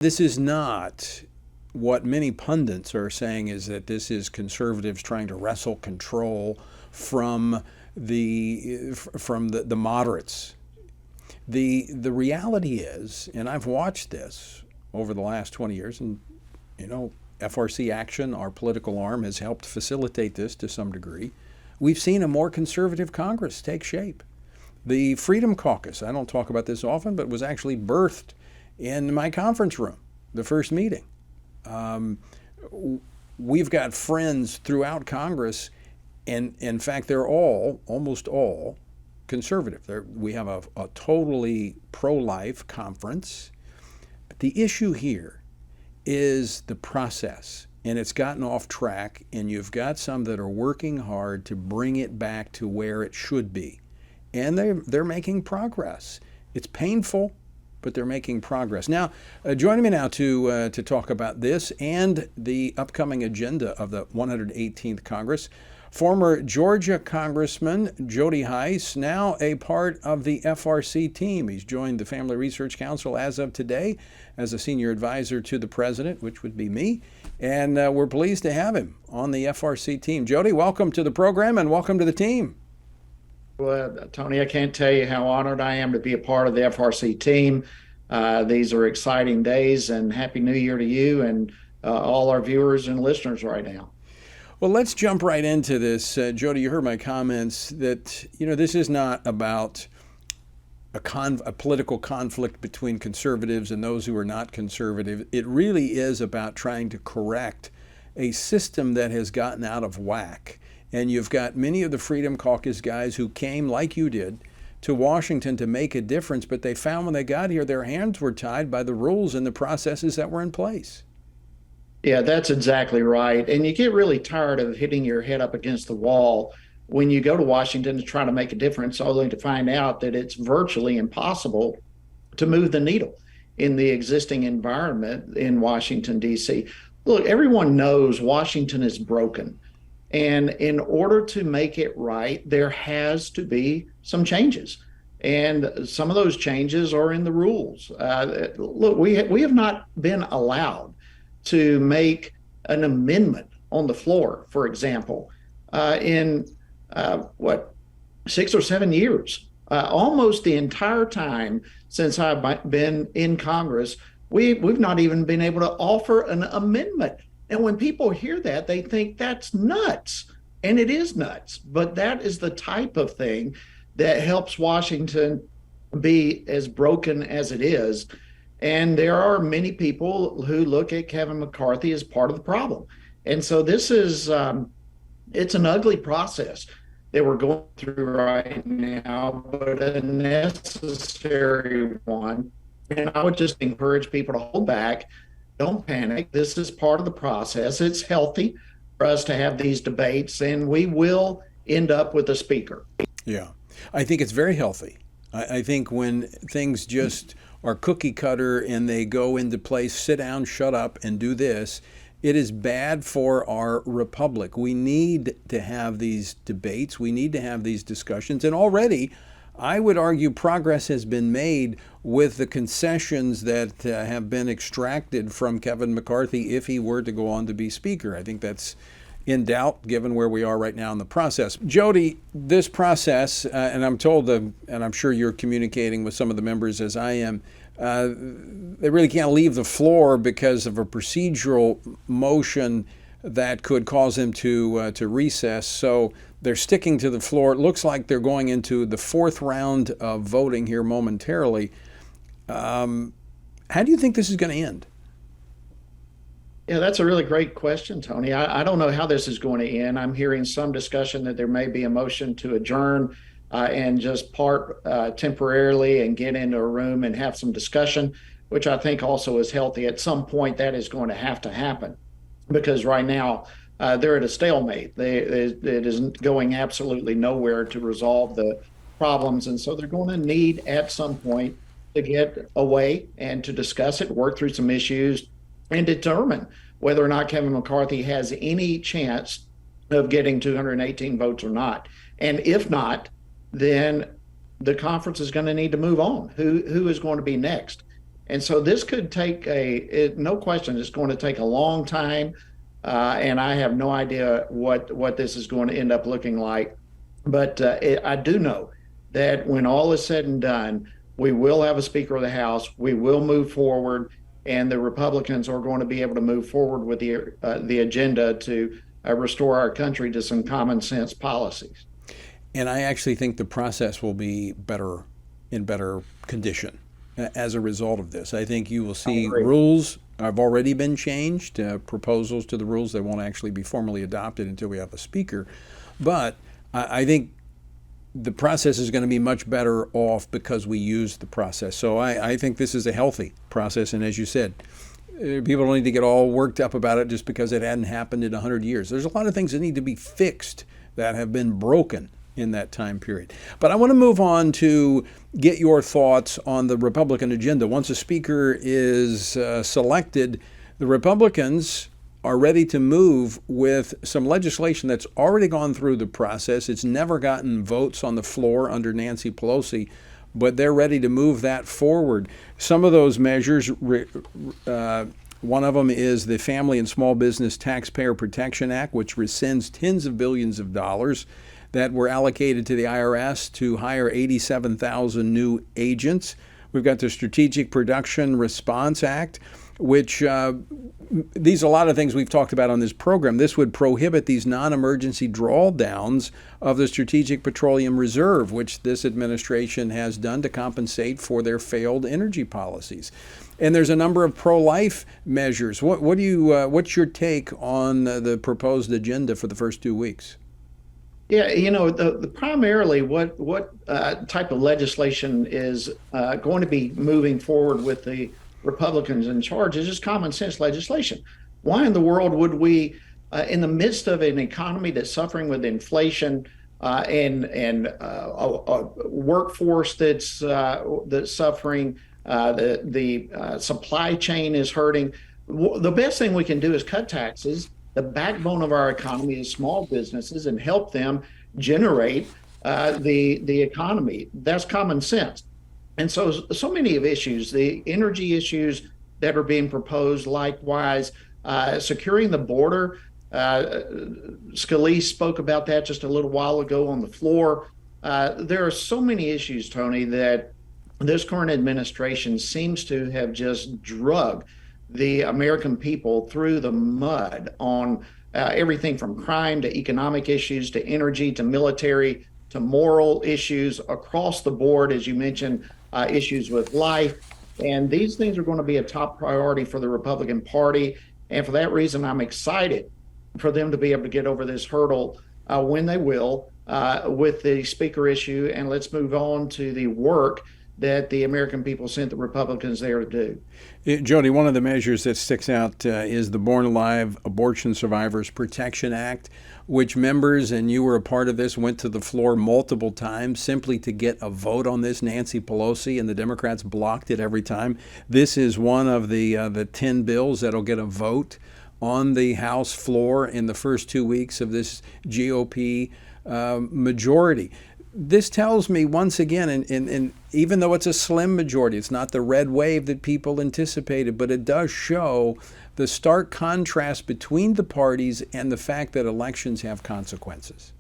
This is not what many pundits are saying, is that this is conservatives trying to wrestle control from the moderates. The reality is, and I've watched this over the last 20 years, and FRC Action, our political arm, has helped facilitate this to some degree. We've seen a more conservative Congress take shape. The Freedom Caucus, I don't talk about this often, but was actually birthed in my conference room, the first meeting. We've got friends throughout Congress, and in fact, they're almost all conservative. We have a totally pro-life conference. But the issue here is the process, and it's gotten off track, and you've got some that are working hard to bring it back to where it should be. And they're making progress. It's painful, but they're making progress. Now, joining me now to talk about this and the upcoming agenda of the 118th Congress, former Georgia Congressman Jody Hice, now a part of the FRC team. He's joined the Family Research Council as of today as a senior advisor to the president, which would be me. And we're pleased to have him on the FRC team. Jody, welcome to the program and welcome to the team. Well, Tony, I can't tell you how honored I am to be a part of the FRC team. These are exciting days, and Happy New Year to you and all our viewers and listeners right now. Well, let's jump right into this. Jody, you heard my comments that, this is not about a political conflict between conservatives and those who are not conservative. It really is about trying to correct a system that has gotten out of whack. And you've got many of the Freedom Caucus guys who came, like you did, to Washington to make a difference, but they found when they got here, their hands were tied by the rules and the processes that were in place. Yeah, that's exactly right. And you get really tired of hitting your head up against the wall when you go to Washington to try to make a difference, only to find out that it's virtually impossible to move the needle in the existing environment in Washington, D.C. Look, everyone knows Washington is broken. And in order to make it right, there has to be some changes. And some of those changes are in the rules. Look, we have not been allowed to make an amendment on the floor, for example, in 6 or 7 years. Almost the entire time since I've been in Congress, we've not even been able to offer an amendment. And when people hear that, they think that's nuts. And it is nuts. But that is the type of thing that helps Washington be as broken as it is. And there are many people who look at Kevin McCarthy as part of the problem. And so this is, it's an ugly process that we're going through right now, but a necessary one. And I would just encourage people to hold back. Don't panic. This is part of the process. It's healthy for us to have these debates, and we will end up with a speaker. Yeah, I think it's very healthy. I think when things just are cookie cutter and they go into place, sit down, shut up, and do this, it is bad for our republic. We need to have these debates. We need to have these discussions. And already, I would argue progress has been made with the concessions that have been extracted from Kevin McCarthy if he were to go on to be Speaker. I think that's in doubt given where we are right now in the process. Jody, this process, and I'm told, and I'm sure you're communicating with some of the members as I am, they really can't leave the floor because of a procedural motion that could cause them to recess. So they're sticking to the floor. It looks like they're going into the fourth round of voting here momentarily. How do you think this is going to end? Yeah, that's a really great question, Tony. I don't know how this is going to end. I'm hearing some discussion that there may be a motion to adjourn and just part temporarily and get into a room and have some discussion, which I think also is healthy. At some point, that is going to have to happen because right now they're at a stalemate. It is going absolutely nowhere to resolve the problems. And so they're going to need at some point to get away and to discuss it, work through some issues, and determine whether or not Kevin McCarthy has any chance of getting 218 votes or not. And if not, then the conference is going to need to move on. Who is going to be next? And so this could take no question, it's going to take a long time. And I have no idea what this is going to end up looking like. But I do know that when all is said and done, we will have a Speaker of the House. We will move forward, and the Republicans are going to be able to move forward with the agenda to restore our country to some common sense policies. And I actually think the process will be in better condition as a result of this. I think you will see rules have already been changed, proposals to the rules that won't actually be formally adopted until we have a speaker. But I think the process is going to be much better off because we use the process. So I think this is a healthy process. And as you said, people don't need to get all worked up about it just because it hadn't happened in 100 years. There's a lot of things that need to be fixed that have been broken in that time period. But I want to move on to get your thoughts on the Republican agenda. Once a speaker is selected, the Republicans are ready to move with some legislation that's already gone through the process. It's never gotten votes on the floor under Nancy Pelosi, but they're ready to move that forward. Some of those measures, one of them is the Family and Small Business Taxpayer Protection Act, which rescinds tens of billions of dollars that were allocated to the IRS to hire 87,000 new agents. We've got the Strategic Production Response Act, which these are a lot of things we've talked about on this program. This would prohibit these non-emergency drawdowns of the Strategic Petroleum Reserve, which this administration has done to compensate for their failed energy policies. And there's a number of pro-life measures. What's your take on the proposed agenda for the first 2 weeks? Yeah, the primarily what type of legislation is going to be moving forward with the Republicans in charge is just common sense legislation. Why in the world would we, in the midst of an economy that's suffering with inflation and a workforce that's suffering, the supply chain is hurting, the best thing we can do is cut taxes. The backbone of our economy is small businesses, and help them generate the economy. That's common sense. And so many of issues, the energy issues that are being proposed, likewise, securing the border. Scalise spoke about that just a little while ago on the floor. There are so many issues, Tony, that this current administration seems to have just drugged the American people through the mud on everything from crime to economic issues to energy to military to moral issues across the board, as you mentioned, issues with life. And these things are going to be a top priority for the Republican Party. And for that reason, I'm excited for them to be able to get over this hurdle when they will with the speaker issue. And let's move on to the work that the American people sent the Republicans there to do. Jody, one of the measures that sticks out is the Born Alive Abortion Survivors Protection Act, which members, and you were a part of this, went to the floor multiple times simply to get a vote on this. Nancy Pelosi and the Democrats blocked it every time. This is one of the 10 bills that'll get a vote on the House floor in the first 2 weeks of this GOP majority. This tells me once again, and even though it's a slim majority, it's not the red wave that people anticipated, but it does show the stark contrast between the parties and the fact that elections have consequences.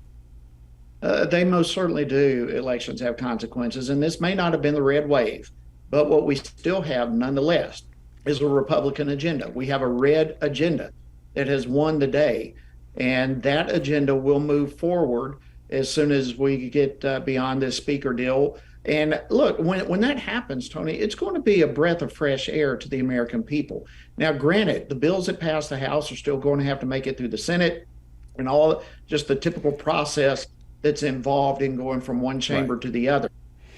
They most certainly do. Elections have consequences, and this may not have been the red wave, but what we still have nonetheless is a Republican agenda. We have a red agenda that has won the day, and that agenda will move forward as soon as we get beyond this speaker deal. And look, when that happens, Tony, it's going to be a breath of fresh air to the American people. Now, granted, the bills that pass the House are still going to have to make it through the Senate and all just the typical process that's involved in going from one chamber to the other.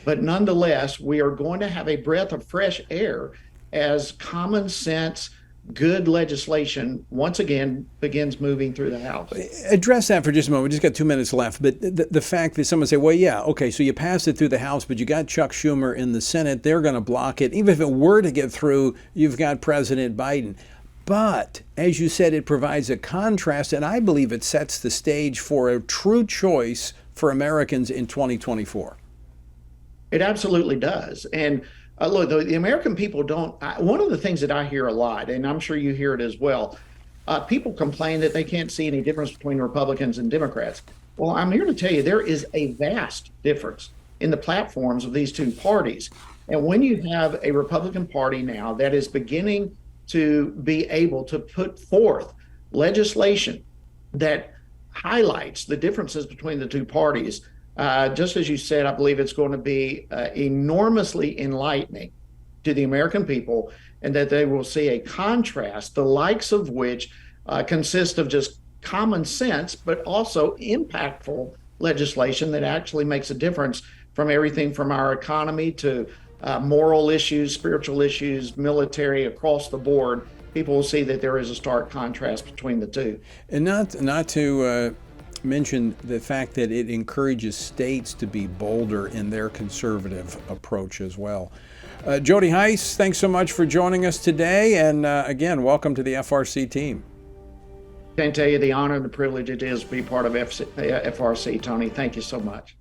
But nonetheless, we are going to have a breath of fresh air as common sense, good legislation once again begins moving through the House. Address that for just a moment. We just got 2 minutes left. But the fact that someone say, well, yeah, okay, so you passed it through the House, but you got Chuck Schumer in the Senate. They're going to block it. Even if it were to get through, you've got President Biden. But as you said, it provides a contrast, and I believe it sets the stage for a true choice for Americans in 2024. It absolutely does. And Look, the American people don't. One of the things that I hear a lot, and I'm sure you hear it as well, people complain that they can't see any difference between Republicans and Democrats. Well, I'm here to tell you there is a vast difference in the platforms of these two parties. And when you have a Republican Party now that is beginning to be able to put forth legislation that highlights the differences between the two parties, just as you said, I believe it's going to be enormously enlightening to the American people, and that they will see a contrast, the likes of which consist of just common sense, but also impactful legislation that actually makes a difference, from everything from our economy to moral issues, spiritual issues, military, across the board. People will see that there is a stark contrast between the two. And not to mention the fact that it encourages states to be bolder in their conservative approach as well. Jody Hice, thanks so much for joining us today, and again, welcome to the FRC team. Can't tell you the honor and the privilege it is to be part of FRC, Tony. Thank you so much.